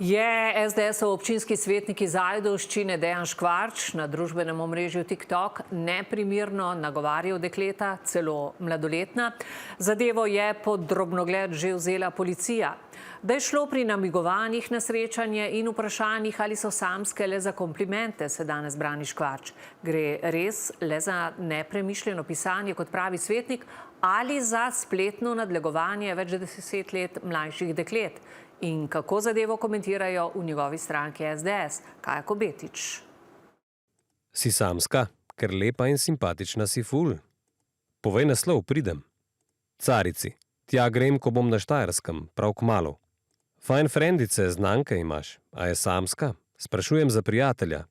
Je SDS-ov občinski svetnik iz Ajdovščine Dejan Škvarč na družbenem omrežju TikTok neprimerno nagovarjal dekleta, celo mladoletna. Zadevo je pod drobnogled že vzela policija. Da je šlo pri namigovanjih na srečanje in vprašanjih, ali so samske le za komplimente, se danes brani Škvarč. Gre res le za nepremišljeno pisanje, kot pravi svetnik, ali za spletno nadlegovanje več 10 let mlajših deklet? In kako zadevo komentirajo v njegovi stranki SDS? Kaja Kobetič. Si samska, ker lepa in simpatična si ful? Povej naslov, pridem. Carici, tja grem, ko bom na Štajerskem, prav kmalu. Fajn frendice, znanke imaš, a je samska? Sprašujem za prijatelja.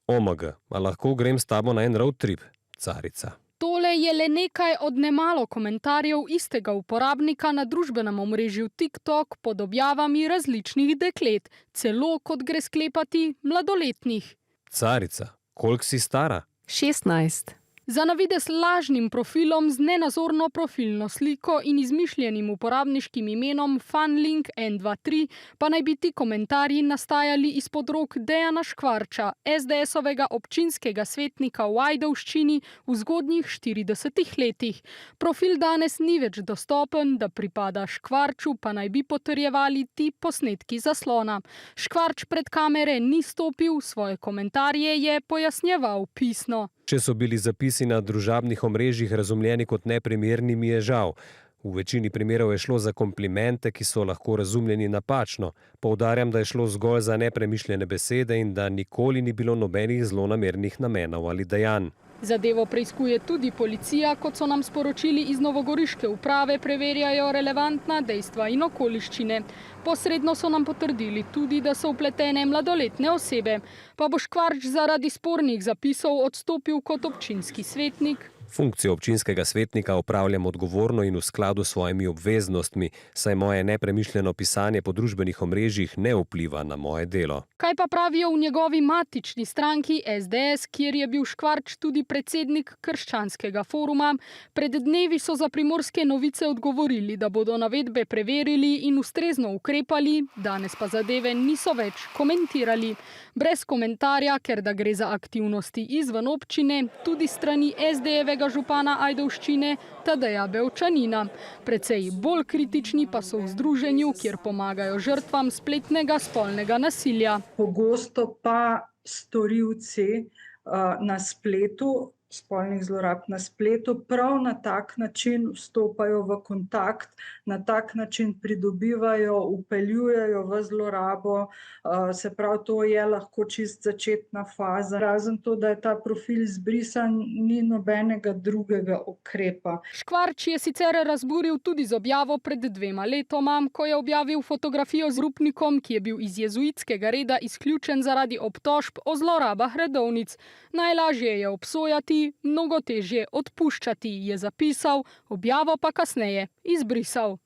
OMG, a lahko grem s tabo na en road trip, carica. Tole je le nekaj od nemalo komentarjev istega uporabnika na družbenem omrežju TikTok pod objavami različnih deklet, celo, kot gre sklepati, mladoletnih. Carica, koliko si stara? 16. Za navidez lažnim profilom z nenazorno profilno sliko in izmišljenim uporabniškim imenom Funlink123 pa naj bi ti komentarji nastajali izpod rok Dejana Škvarča, SDS-ovega občinskega svetnika v Ajdovščini v zgodnjih 40 letih. Profil danes ni več dostopen, da pripada Škvarču, pa naj bi potrjevali ti posnetki zaslona. Škvarč pred kamere ni stopil, svoje komentarje je pojasnjeval pisno. Če so bili zapisi na družabnih omrežjih razumljeni kot neprimerni, mi je žal. V večini primerov je šlo za komplimente, ki so lahko razumljeni napačno. Poudarjam, da je šlo zgolj za nepremišljene besede in da nikoli ni bilo nobenih zlonamernih namenov ali dejanj. Zadevo preiskuje tudi policija, kot so nam sporočili iz novogoriške uprave, preverjajo relevantna dejstva in okoliščine. Posredno so nam potrdili tudi, da so vpletene mladoletne osebe. Pa bo Škvarč zaradi spornih zapisov odstopil kot občinski svetnik? Funkcijo občinskega svetnika opravljam odgovorno in v skladu s svojimi obveznostmi, saj moje nepremišljeno pisanje po družbenih omrežjih ne vpliva na moje delo. Kaj pa pravijo v njegovi matični stranki SDS, kjer je bil Škvarč tudi predsednik Krščanskega foruma? Pred dnevi so za Primorske novice odgovorili, da bodo navedbe preverili in ustrezno ukrepali, danes pa zadeve niso več komentirali. Brez komentarja, ker da gre za aktivnosti izven občine, tudi strani SD-jevega župana Ajdovščine Tadeja Bevčanina. Precej bolj kritični pa so v združenju, kjer pomagajo žrtvam spletnega spolnega nasilja. Pogosto pa storilci na spletu, spolnih zlorab na spletu, prav na tak način vstopajo v kontakt, na tak način pridobivajo, vpeljujejo v zlorabo, se pravi, to je lahko čist začetna faza. Razen to, da je ta profil izbrisan, ni nobenega drugega ukrepa. Škvarč je sicer razburil tudi z objavo pred 2 letoma, ko je objavil fotografijo z župnikom, ki je bil iz jezuitskega reda izključen zaradi obtožb o zlorabah redovnic. Najlažje je obsojati, mnogo težje odpuščati, je zapisal, objavo pa kasneje izbrisal.